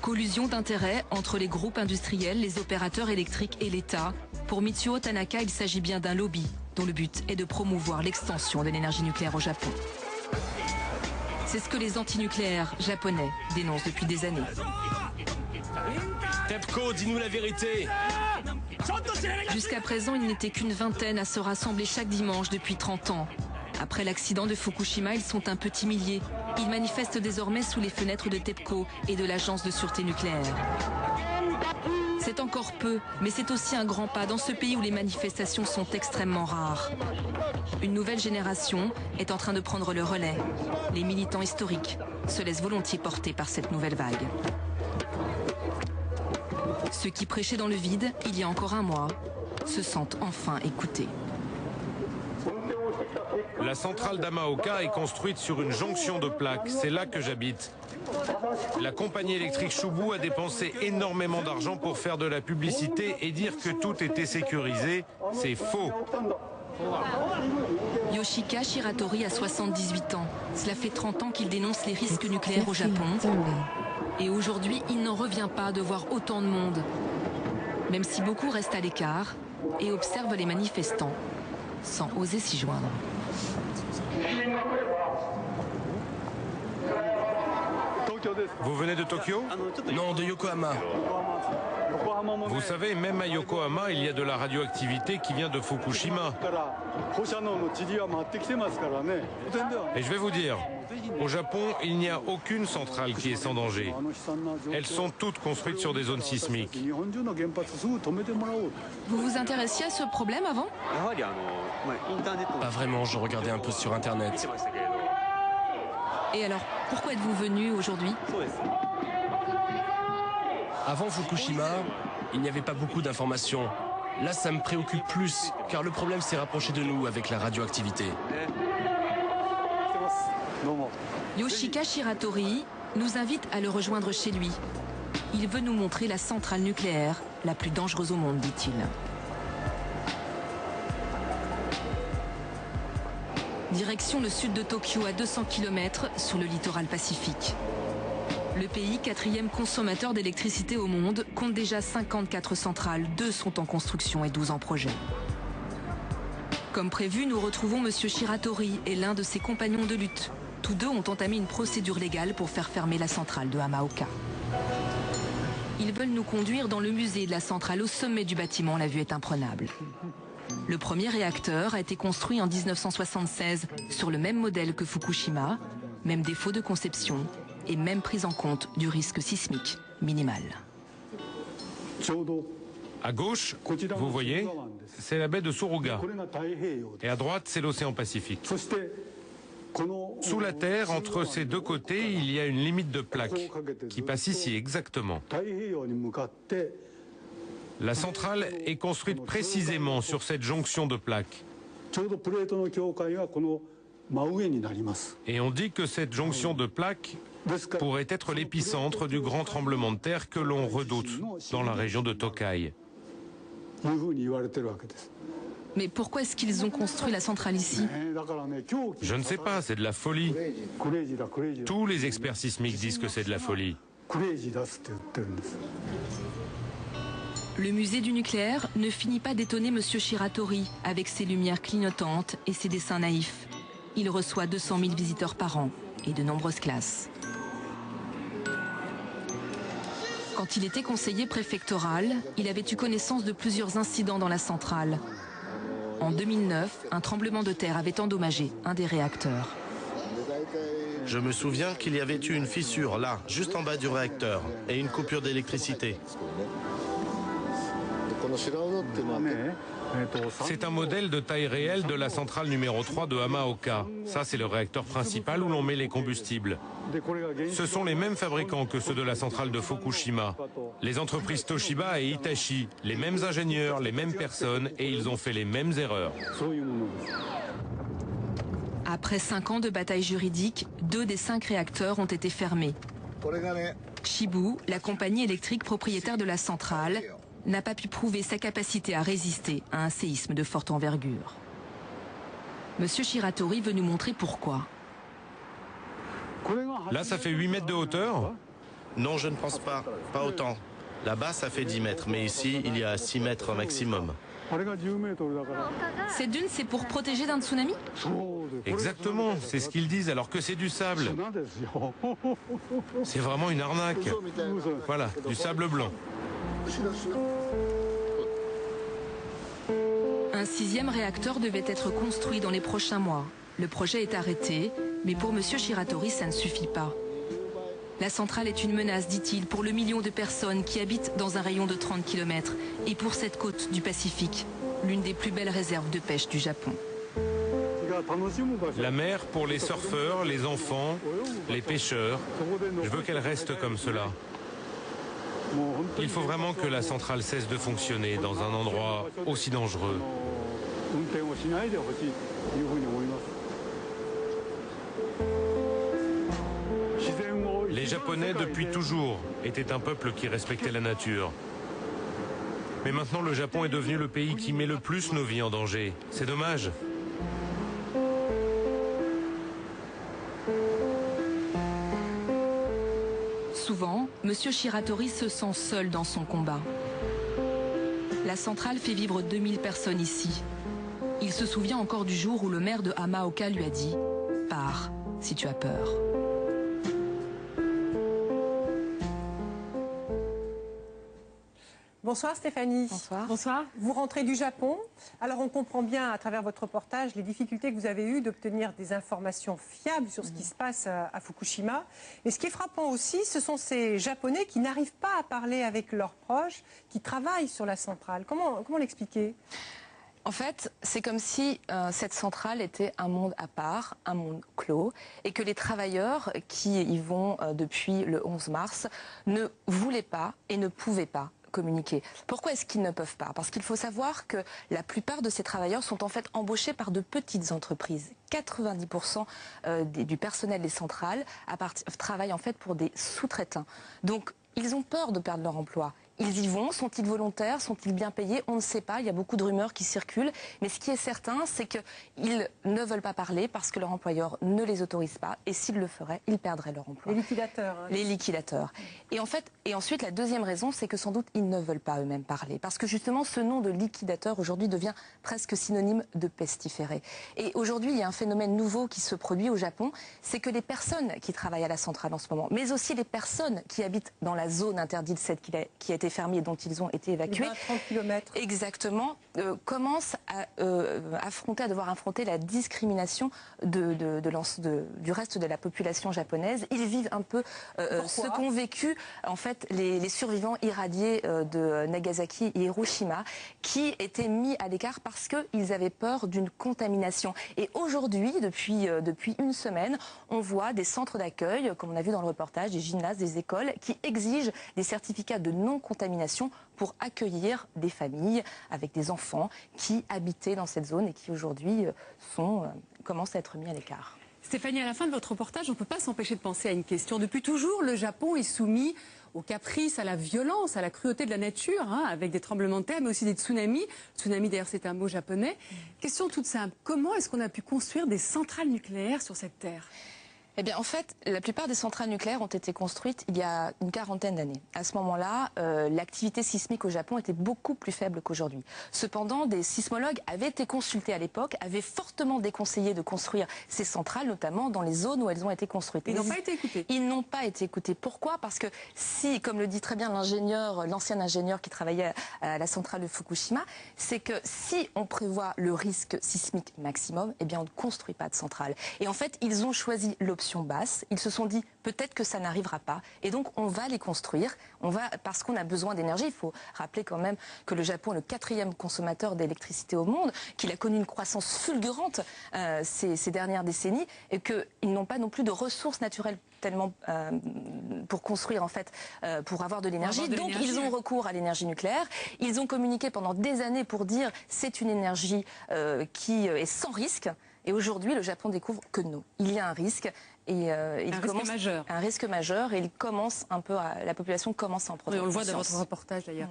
Collusion d'intérêts entre les groupes industriels, les opérateurs électriques et l'État. Pour Mitsuo Tanaka, il s'agit bien d'un lobby dont le but est de promouvoir l'extension de l'énergie nucléaire au Japon. C'est ce que les antinucléaires japonais dénoncent depuis des années. TEPCO, dis-nous la vérité. Jusqu'à présent, il n'était qu'une vingtaine à se rassembler chaque dimanche depuis 30 ans. Après l'accident de Fukushima, ils sont un petit millier. Ils manifestent désormais sous les fenêtres de TEPCO et de l'Agence de sûreté nucléaire. C'est encore peu, mais c'est aussi un grand pas dans ce pays où les manifestations sont extrêmement rares. Une nouvelle génération est en train de prendre le relais. Les militants historiques se laissent volontiers porter par cette nouvelle vague. Ceux qui prêchaient dans le vide, il y a encore un mois, se sentent enfin écoutés. La centrale d'Hamaoka est construite sur une jonction de plaques. C'est là que j'habite. La compagnie électrique Chubu a dépensé énormément d'argent pour faire de la publicité et dire que tout était sécurisé. C'est faux. Yoshika Shiratori a 78 ans. Cela fait 30 ans qu'il dénonce les risques nucléaires au Japon. Et aujourd'hui, il n'en revient pas de voir autant de monde. Même si beaucoup restent à l'écart et observent les manifestants sans oser s'y joindre. Vous venez de Tokyo? Non, de Yokohama. Vous savez, même à Yokohama, il y a de la radioactivité qui vient de Fukushima. Et je vais vous dire, au Japon, il n'y a aucune centrale qui est sans danger. Elles sont toutes construites sur des zones sismiques. Vous vous intéressiez à ce problème avant? Pas vraiment, je regardais un peu sur Internet. Et alors, pourquoi êtes-vous venu aujourd'hui? Avant Fukushima, il n'y avait pas beaucoup d'informations. Là, ça me préoccupe plus, car le problème s'est rapproché de nous avec la radioactivité. Yoshika Shiratori nous invite à le rejoindre chez lui. Il veut nous montrer la centrale nucléaire la plus dangereuse au monde, dit-il. Direction le sud de Tokyo, à 200 km sur le littoral pacifique. Le pays, quatrième consommateur d'électricité au monde, compte déjà 54 centrales. 2 sont en construction et 12 en projet. Comme prévu, nous retrouvons M. Shiratori et l'un de ses compagnons de lutte. Tous deux ont entamé une procédure légale pour faire fermer la centrale de Hamaoka. Ils veulent nous conduire dans le musée de la centrale. Au sommet du bâtiment, la vue est imprenable. Le premier réacteur a été construit en 1976 sur le même modèle que Fukushima, même défaut de conception et même prise en compte du risque sismique minimal. À gauche, vous voyez, c'est la baie de Suruga. Et à droite, c'est l'océan Pacifique. Sous la terre, entre ces deux côtés, il y a une limite de plaques qui passe ici exactement. La centrale est construite précisément sur cette jonction de plaques. Et on dit que cette jonction de plaques pourrait être l'épicentre du grand tremblement de terre que l'on redoute dans la région de Tokai. Mais pourquoi est-ce qu'ils ont construit la centrale ici? Je ne sais pas, c'est de la folie. Tous les experts sismiques disent que c'est de la folie. Le musée du nucléaire ne finit pas d'étonner M. Shiratori avec ses lumières clignotantes et ses dessins naïfs. Il reçoit 200 000 visiteurs par an et de nombreuses classes. Quand il était conseiller préfectoral, il avait eu connaissance de plusieurs incidents dans la centrale. En 2009, un tremblement de terre avait endommagé un des réacteurs. Je me souviens qu'il y avait eu une fissure là, juste en bas du réacteur, et une coupure d'électricité. C'est un modèle de taille réelle de la centrale numéro 3 de Hamaoka. Ça, c'est le réacteur principal où l'on met les combustibles. Ce sont les mêmes fabricants que ceux de la centrale de Fukushima. Les entreprises Toshiba et Hitachi, les mêmes ingénieurs, les mêmes personnes, et ils ont fait les mêmes erreurs. Après 5 ans de bataille juridique, 2 des 5 réacteurs ont été fermés. Shibu, la compagnie électrique propriétaire de la centrale, n'a pas pu prouver sa capacité à résister à un séisme de forte envergure. Monsieur Shiratori veut nous montrer pourquoi. Là, ça fait 8 mètres de hauteur. Non, je ne pense pas. Pas autant. Là-bas, ça fait 10 mètres, mais ici, il y a 6 mètres maximum. Cette dune, c'est pour protéger d'un tsunami? Exactement, c'est ce qu'ils disent, alors que c'est du sable. C'est vraiment une arnaque. Voilà, du sable blanc. Un 6e réacteur devait être construit dans les prochains mois. Le projet est arrêté, mais pour M. Shiratori, ça ne suffit pas. La centrale est une menace, dit-il, pour le million de personnes qui habitent dans un rayon de 30 km et pour cette côte du Pacifique, l'une des plus belles réserves de pêche du Japon. La mer pour les surfeurs, les enfants, les pêcheurs. Je veux qu'elle reste comme cela. Il faut vraiment que la centrale cesse de fonctionner dans un endroit aussi dangereux. Les Japonais, depuis toujours, étaient un peuple qui respectait la nature. Mais maintenant, le Japon est devenu le pays qui met le plus nos vies en danger. C'est dommage. Souvent, M. Shiratori se sent seul dans son combat. La centrale fait vivre 2000 personnes ici. Il se souvient encore du jour où le maire de Hamaoka lui a dit « Pars, si tu as peur ». Bonsoir Stéphanie. Bonsoir. Bonsoir. Vous rentrez du Japon. Alors on comprend bien à travers votre reportage les difficultés que vous avez eues d'obtenir des informations fiables sur ce qui se passe à Fukushima. Mais ce qui est frappant aussi, ce sont ces Japonais qui n'arrivent pas à parler avec leurs proches, qui travaillent sur la centrale. Comment l'expliquer ? En fait, c'est comme si cette centrale était un monde à part, un monde clos, et que les travailleurs qui y vont depuis le 11 mars ne voulaient pas et ne pouvaient pas communiquer. Pourquoi est-ce qu'ils ne peuvent pas? Parce qu'il faut savoir que la plupart de ces travailleurs sont en fait embauchés par de petites entreprises. 90% du personnel des centrales travaillent en fait pour des sous-traitants. Donc, ils ont peur de perdre leur emploi. Ils y vont, sont-ils volontaires, sont-ils bien payés? On ne sait pas, il y a beaucoup de rumeurs qui circulent. Mais ce qui est certain, c'est qu'ils ne veulent pas parler parce que leur employeur ne les autorise pas. Et s'ils le feraient, ils perdraient leur emploi. Les liquidateurs. Hein. Les liquidateurs. Et ensuite, la deuxième raison, c'est que sans doute, ils ne veulent pas eux-mêmes parler. Parce que justement, ce nom de liquidateur, aujourd'hui, devient presque synonyme de pestiféré. Et aujourd'hui, il y a un phénomène nouveau qui se produit au Japon, c'est que les personnes qui travaillent à la centrale en ce moment, mais aussi les personnes qui habitent dans la zone interdite, celle qui a été fermés et dont ils ont été évacués, 30 km. Exactement, commencent à devoir affronter la discrimination du reste de la population japonaise. Ils vivent un peu ce qu'ont vécu en fait les survivants irradiés de Nagasaki et Hiroshima, qui étaient mis à l'écart parce qu'ils avaient peur d'une contamination. Et aujourd'hui, depuis une semaine, on voit des centres d'accueil, comme on a vu dans le reportage, des gymnases, des écoles, qui exigent des certificats de non-contamination pour accueillir des familles avec des enfants qui habitaient dans cette zone et qui aujourd'hui commencent à être mis à l'écart. Stéphanie, à la fin de votre reportage, on ne peut pas s'empêcher de penser à une question. Depuis toujours, le Japon est soumis aux caprices, à la violence, à la cruauté de la nature, hein, avec des tremblements de terre, mais aussi des tsunamis. Tsunami, d'ailleurs, c'est un mot japonais. Question toute simple, comment est-ce qu'on a pu construire des centrales nucléaires sur cette terre ? Eh bien, en fait, la plupart des centrales nucléaires ont été construites il y a une quarantaine d'années. À ce moment-là, l'activité sismique au Japon était beaucoup plus faible qu'aujourd'hui. Cependant, des sismologues avaient été consultés à l'époque, avaient fortement déconseillé de construire ces centrales, notamment dans les zones où elles ont été construites. Ils n'ont pas été écoutés. Ils n'ont pas été écoutés. Pourquoi? Parce que si, comme le dit très bien l'ancien ingénieur qui travaillait à la centrale de Fukushima, c'est que si on prévoit le risque sismique maximum, eh bien, on ne construit pas de centrale. Et en fait, ils ont choisi l'option basse. Ils se sont dit peut-être que ça n'arrivera pas et donc on va les construire, parce qu'on a besoin d'énergie. Il faut rappeler quand même que le Japon est le 4e consommateur d'électricité au monde, qu'il a connu une croissance fulgurante ces dernières décennies et qu'ils n'ont pas non plus de ressources naturelles tellement pour construire en fait, pour avoir de l'énergie. Donc ils ont recours à l'énergie nucléaire. Ils ont communiqué pendant des années pour dire c'est une énergie qui est sans risque. Et aujourd'hui, le Japon découvre que non, il y a un risque. Et un risque majeur et la population commence à en prendre conscience. On le voit dans votre reportage d'ailleurs.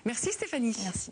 Merci Stéphanie. Merci.